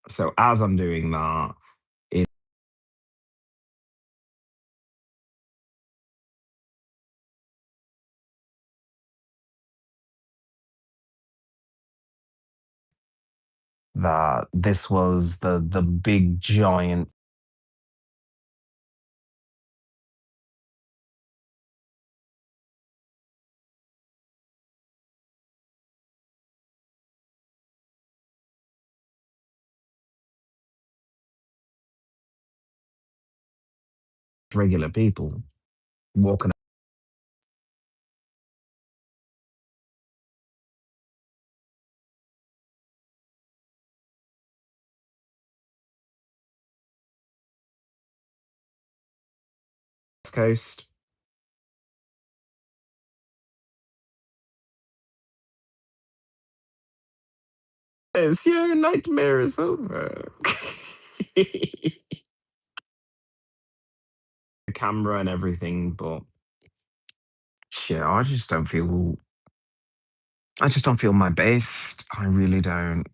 So as I'm doing that, it that this was the big giant regular people walking on the West Coast. Yes, your nightmare is over. The camera and everything, but shit, I just don't feel my best. I really don't.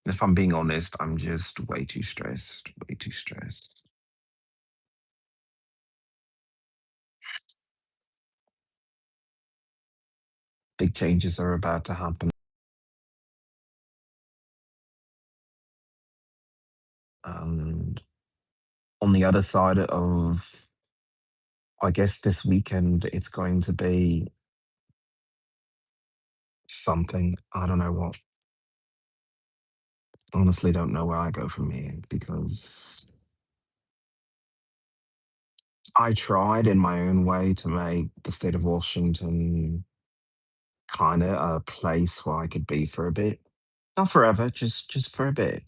If I'm being honest, I'm just way too stressed, way too stressed. Big changes are about to happen. And on the other side of, I guess, this weekend, it's going to be something. I don't know what. Honestly, don't know where I go from here because I tried in my own way to make the state of Washington kind of a place where I could be for a bit. Not forever, just for a bit.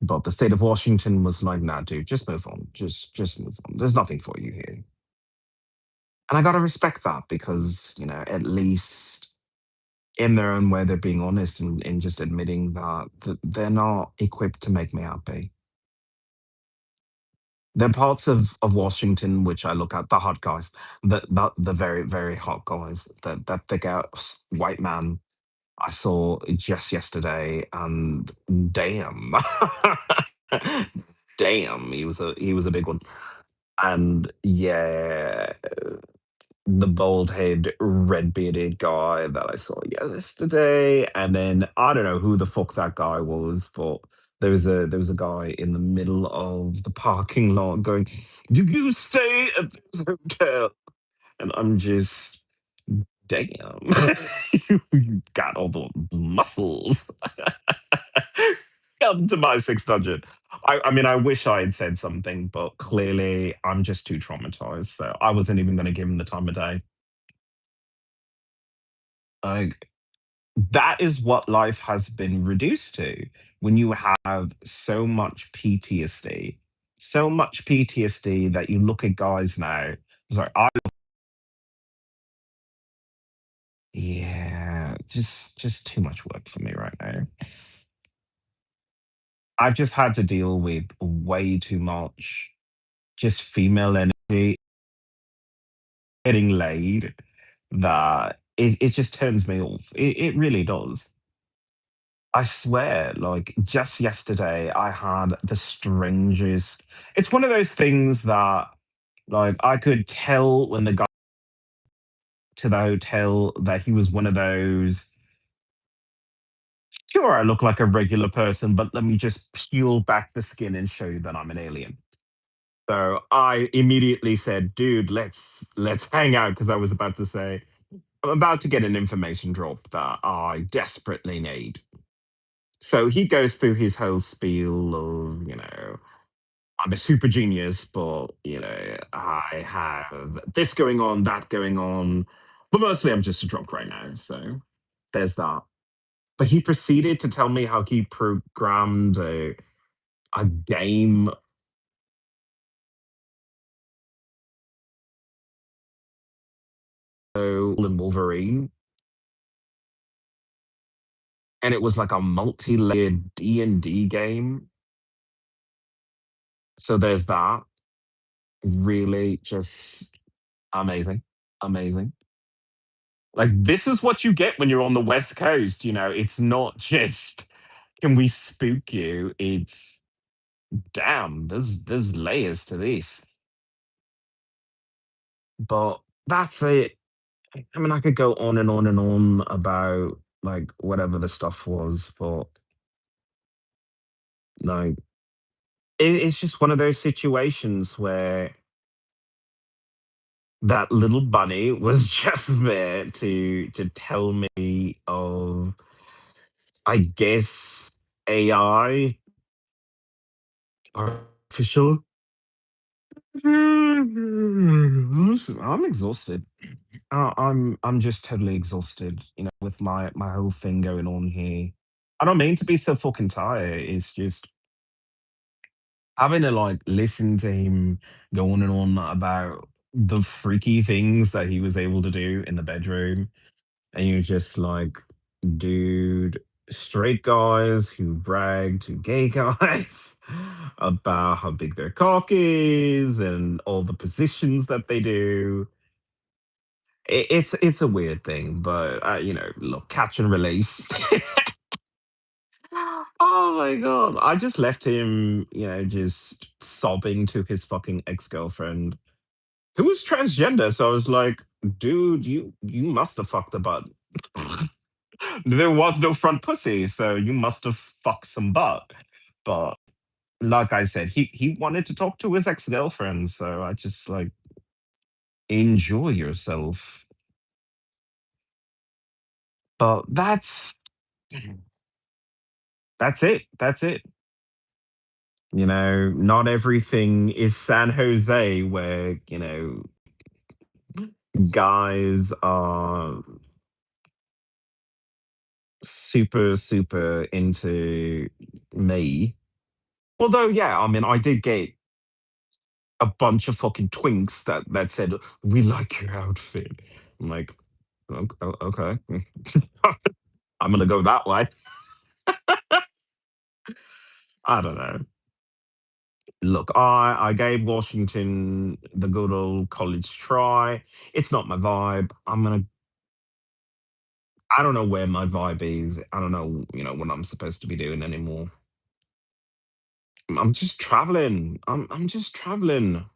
But the state of Washington was like, nah, dude, just move on. Just move on. There's nothing for you here. And I gotta respect that because, at least in their own way, they're being honest and just admitting that they're not equipped to make me happy. There are parts of Washington which I look at, the hot guys, the very, very hot guys, that thick out white man I saw just yesterday, and damn, damn, he was a big one. And yeah, the bald head, red bearded guy that I saw yesterday, and then I don't know who the fuck that guy was, but there was a guy in the middle of the parking lot going, "Do you stay at this hotel?" And I'm just, damn, you got all the muscles. Come to my 600. I mean, I wish I had said something, but clearly I'm just too traumatized. So I wasn't even going to give him the time of day. Like, that is what life has been reduced to when you have so much PTSD that you look at guys now. Sorry, yeah, just too much work for me right now. I've just had to deal with way too much just female energy getting laid that it just turns me off. It really does. I swear, like just yesterday, I had the strangest. It's one of those things that, like, I could tell when the guy to the hotel that he was one of those. Sure, I look like a regular person, but let me just peel back the skin and show you that I'm an alien. So I immediately said, "Dude, let's hang out," because I was about to say, I'm about to get an information drop that I desperately need. So he goes through his whole spiel of, I'm a super genius, but, I have this going on, that going on. But mostly I'm just a drunk right now. So there's that. But he proceeded to tell me how he programmed a game in Wolverine. And it was like a multi-layered D&D game. So there's that. Really just amazing. Amazing. Like, this is what you get when you're on the West Coast, you know? It's not just, "Can we spook you?" It's, "Damn, there's layers to this." But that's it. I mean, I could go on and on and on about, like, whatever the stuff was, but, like, it's just one of those situations where that little bunny was just there to tell me of, I guess, AI, artificial. Listen, I'm exhausted. I'm just totally exhausted, you know, with my whole thing going on here. I don't mean to be so fucking tired. It's just having to like listen to him go on and on about the freaky things that he was able to do in the bedroom. And you're just like, dude, straight guys who brag to gay guys about how big their cock is and all the positions that they do. It's a weird thing, but you know, look, catch and release. Oh my god! I just left him, you know, just sobbing to his fucking ex girlfriend who was transgender. So I was like, dude, you must have fucked the butt. There was no front pussy, so you must have fucked some butt. But like I said, he wanted to talk to his ex girlfriend, so I just like, enjoy yourself. But that's it. That's it. You know, not everything is San Jose where, you know, guys are super, super into me. Although, yeah, I mean, I did get a bunch of fucking twinks that said, "We like your outfit." I'm like, Okay. I'm gonna go that way." I don't know. Look, I gave Washington the good old college try. It's not my vibe. I don't know where my vibe is. I don't know, you know, what I'm supposed to be doing anymore. I'm just traveling. I'm just traveling.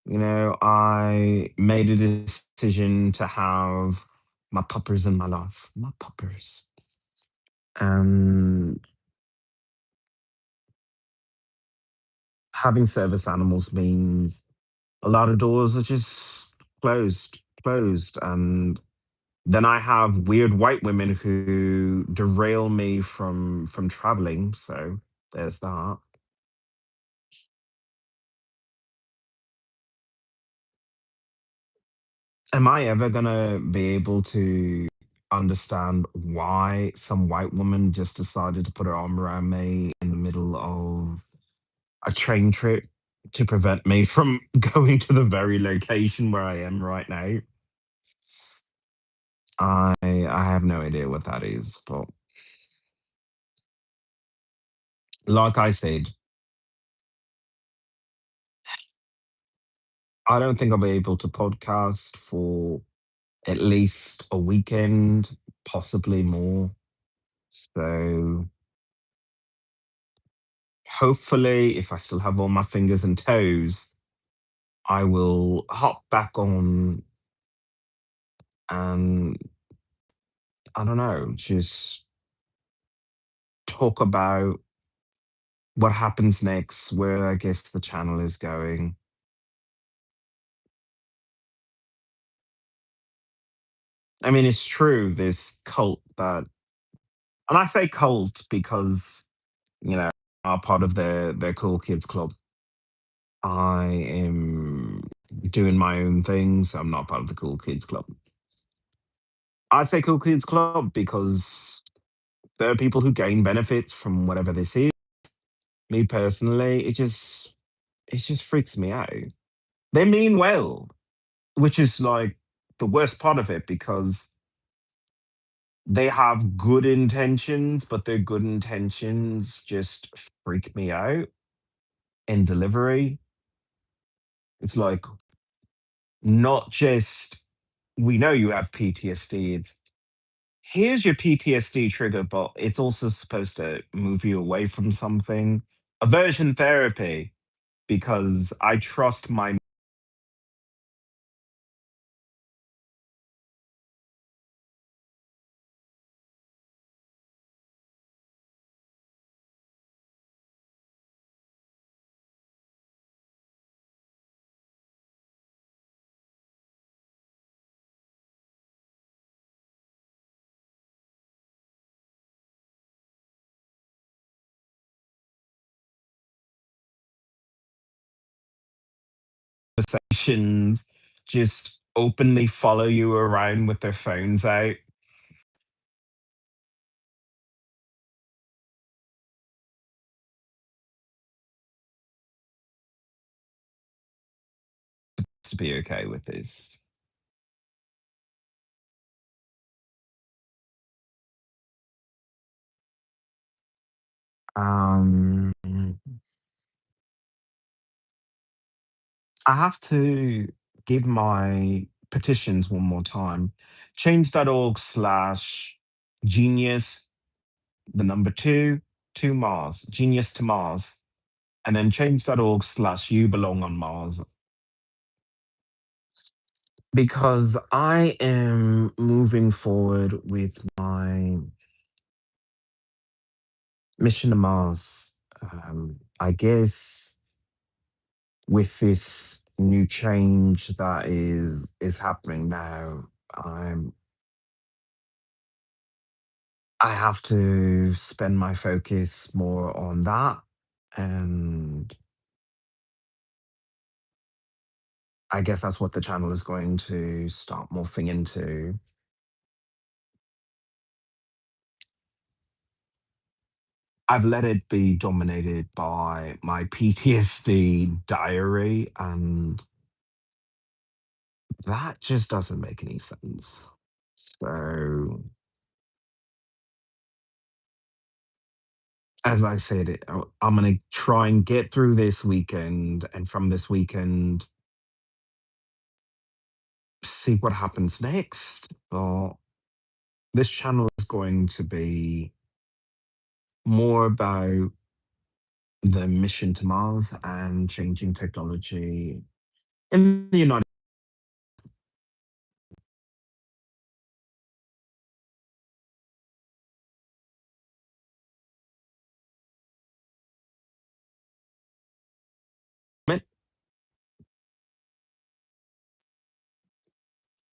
You know, I made a decision to have my puppers in my life. My puppers. And having service animals means a lot of doors are just closed. And then I have weird white women who derail me from traveling. So there's that. Am I ever gonna be able to understand why some white woman just decided to put her arm around me in the middle of a train trip to prevent me from going to the very location where I am right now? I have no idea what that is, but like I said, I don't think I'll be able to podcast for at least a weekend, possibly more. So hopefully, if I still have all my fingers and toes, I will hop back on and I don't know, just talk about what happens next, where I guess the channel is going. I mean, it's true, this cult that, and I say cult because, you know, are part of their cool kids club. I am doing my own things. I'm not part of the cool kids club. I say cool kids club because there are people who gain benefits from whatever this is. Me personally, it just freaks me out. They mean well, which is like the worst part of it because they have good intentions, but their good intentions just freak me out in delivery. It's like not just. we know you have PTSD. It's here's your PTSD trigger, but it's also supposed to move you away from something. Aversion therapy, because I trust my conversations just openly follow you around with their phones out to be okay with this. Um, I have to give my petitions one more time. Change.org/genius, the number two Mars, genius to Mars, and then change.org/you belong on Mars. Because I am moving forward with my mission to Mars. I guess with this new change that is happening now, I'm I have to spend my focus more on that, and I guess that's what the channel is going to start morphing into. I've let it be dominated by my PTSD diary, and that just doesn't make any sense. So, as I said, I'm going to try and get through this weekend, and from this weekend, see what happens next. But this channel is going to be more about the mission to Mars and changing technology in the United States.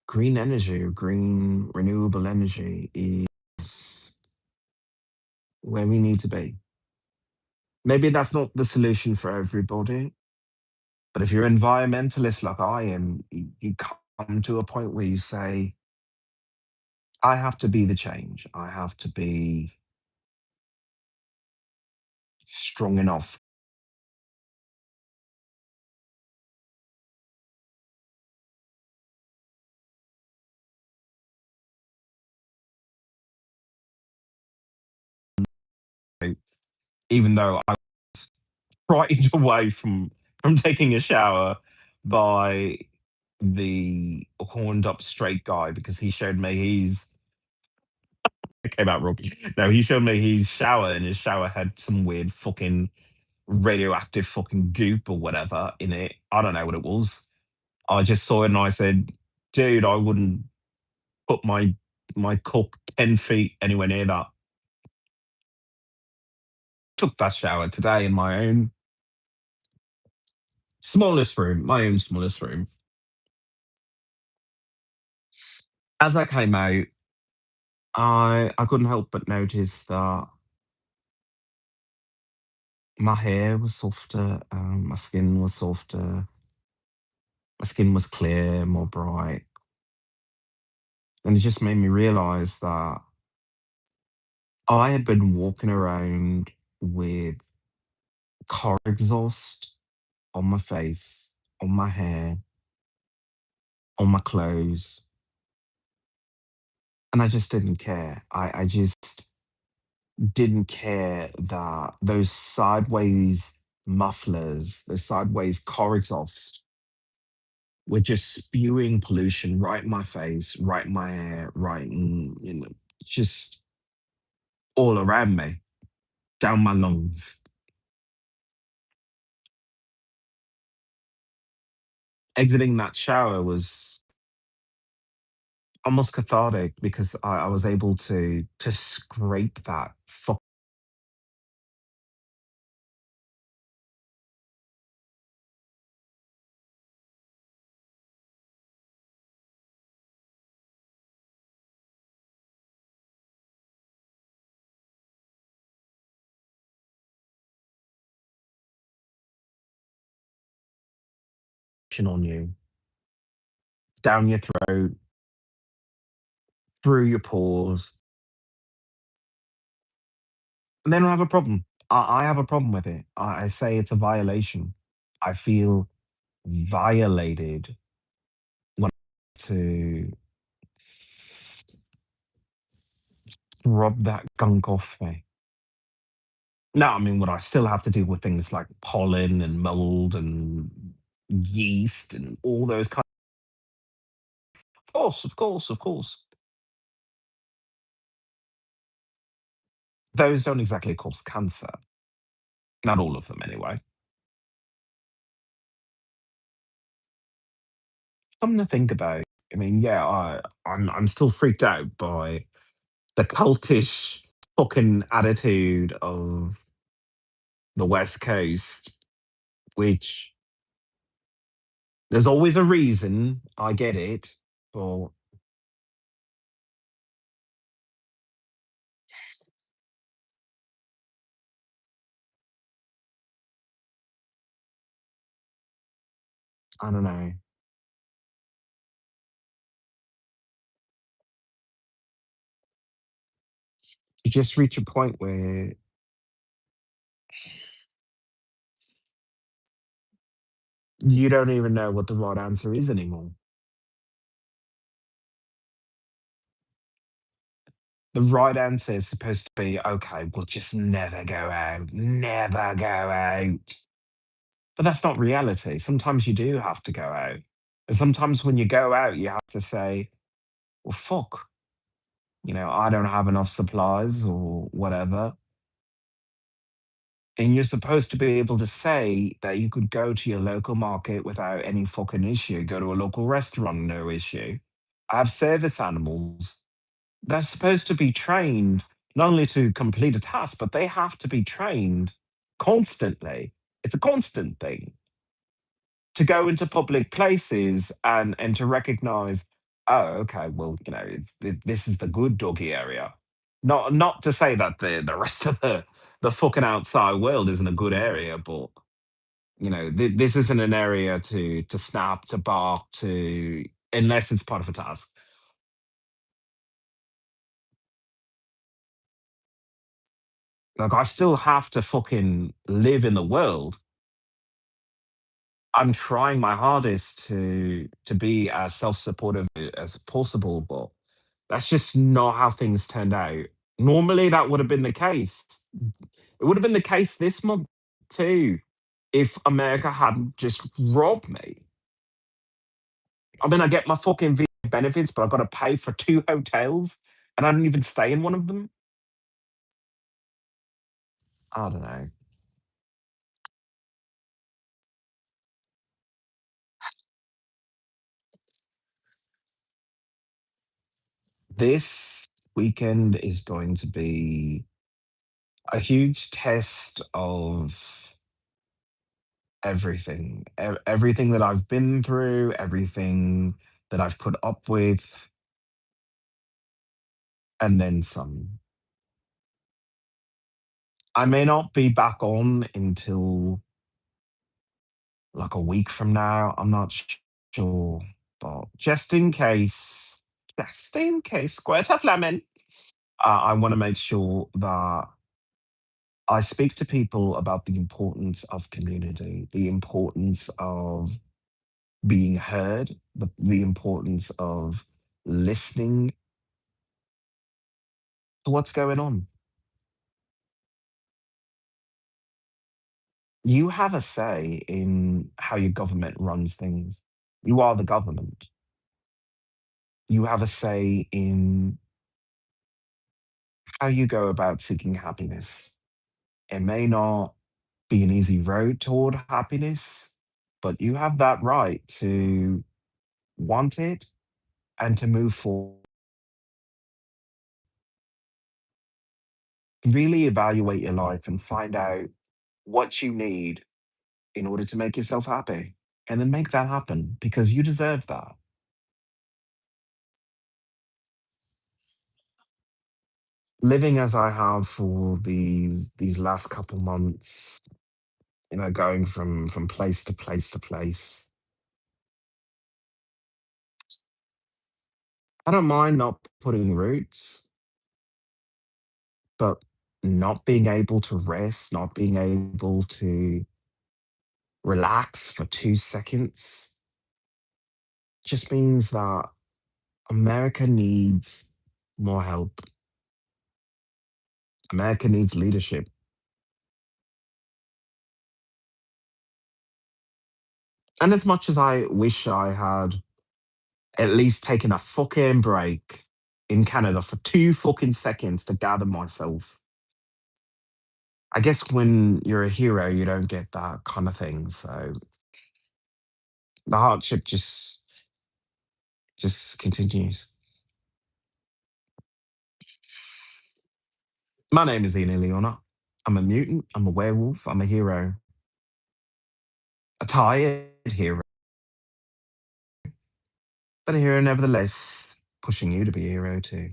Green energy or green renewable energy is where we need to be. Maybe that's not the solution for everybody, but if you're environmentalist like I am, you come to a point where you say, I have to be the change. I have to be strong enough. Even though I was frightened away from taking a shower by the horned up straight guy because he showed me it came out wrong. No, he showed me his shower, and his shower had some weird fucking radioactive fucking goop or whatever in it. I don't know what it was. I just saw it and I said, dude, I wouldn't put my cup 10 feet anywhere near that. Took that shower today in my own smallest room, my own smallest room. As I came out, I couldn't help but notice that my hair was softer, my skin was softer, my skin was clear, more bright. And it just made me realize that I had been walking around with car exhaust on my face, on my hair, on my clothes, and I just didn't care. I just didn't care that those sideways mufflers, those sideways car exhaust We're just spewing pollution right in my face, right in my hair, right in, just all around me, down my lungs. Exiting that shower was almost cathartic because I was able to scrape that function on you, down your throat, through your pores, and they don't have a problem. I have a problem with it. I say it's a violation. I feel violated when to rub that gunk off me. Now, I mean, would I still have to deal with things like pollen and mold and yeast and all those kinds? Of course, of course, of course. Those don't exactly cause cancer. Not all of them, anyway. Something to think about. I mean, yeah, I'm still freaked out by the cultish fucking attitude of the West Coast, which there's always a reason. I get it, but I don't know. You just reach a point where you don't even know what the right answer is anymore. The right answer is supposed to be, okay, we'll just never go out, never go out. But that's not reality. Sometimes you do have to go out. And sometimes when you go out, you have to say, well, fuck, I don't have enough supplies or whatever. And you're supposed to be able to say that you could go to your local market without any fucking issue, go to a local restaurant, no issue. I have service animals. They're supposed to be trained not only to complete a task, but they have to be trained constantly. It's a constant thing to go into public places and to recognize, oh, okay, well, this is the good doggy area. Not to say that the rest of the fucking outside world isn't a good area, but this isn't an area to snap, to bark, to unless it's part of a task. Like I still have to fucking live in the world. I'm trying my hardest to be as self-supportive as possible, but that's just not how things turned out. Normally, that would have been the case. It would have been the case this month too, if America hadn't just robbed me. I mean, I get my fucking benefits, but I got to pay for two hotels, and I don't even stay in one of them. I don't know. This weekend is going to be a huge test of everything. Everything that I've been through, everything that I've put up with, and then some. I may not be back on until like a week from now. I'm not sure, but just in case, squirt of lemon. I want to make sure that I speak to people about the importance of community, the importance of being heard, the importance of listening to what's going on. You have a say in how your government runs things. You are the government. You have a say in how you go about seeking happiness. It may not be an easy road toward happiness, but you have that right to want it and to move forward. Really evaluate your life and find out what you need in order to make yourself happy. And then make that happen because you deserve that. Living as I have for these last couple months, going from place to place to place. I don't mind not putting roots, but not being able to rest, not being able to relax for 2 seconds just means that America needs more help. America needs leadership. And as much as I wish I had at least taken a fucking break in Canada for 2 fucking seconds to gather myself, I guess when you're a hero, you don't get that kind of thing. So the hardship just continues. My name is Ian Ileana. I'm a mutant. I'm a werewolf. I'm a hero. A tired hero, but a hero nevertheless, pushing you to be a hero too.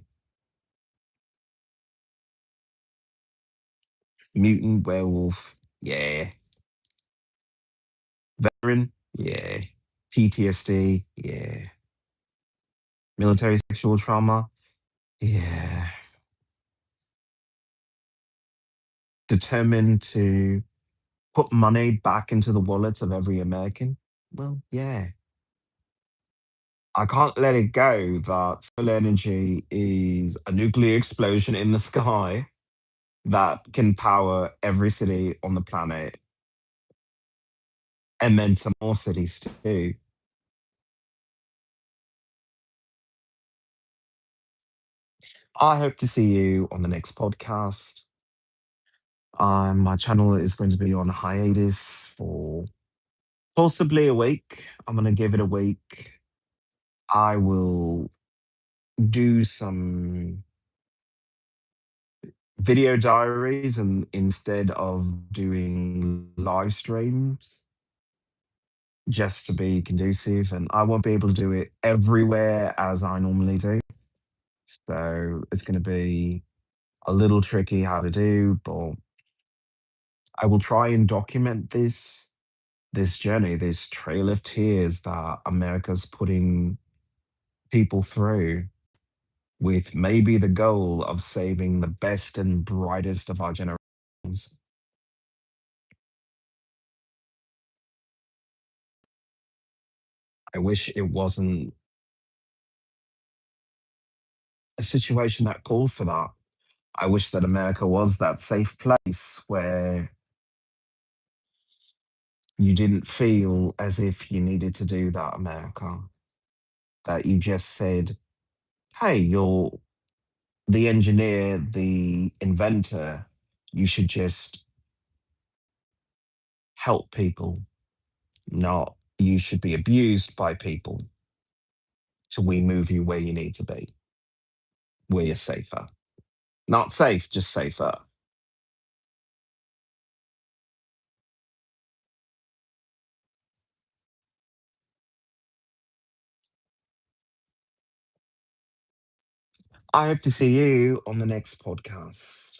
Mutant, werewolf, yeah. Veteran, yeah. PTSD, yeah. Military sexual trauma, yeah. Determined to put money back into the wallets of every American, well, yeah. I can't let it go that solar energy is a nuclear explosion in the sky that can power every city on the planet and then some more cities too. I hope to see you on the next podcast. My channel is going to be on hiatus for possibly a week. I'm going to give it a week. I will do some video diaries and instead of doing live streams just to be conducive, and I won't be able to do it everywhere as I normally do. So it's going to be a little tricky how to do, but I will try and document this journey, this trail of tears that America's putting people through with maybe the goal of saving the best and brightest of our generations. I wish it wasn't a situation that called for that. I wish that America was that safe place where you didn't feel as if you needed to do that, America. That you just said, hey, you're the engineer, the inventor. You should just help people, not you should be abused by people. So we move you where you need to be, where you're safer. Not safe, just safer. I hope to see you on the next podcast.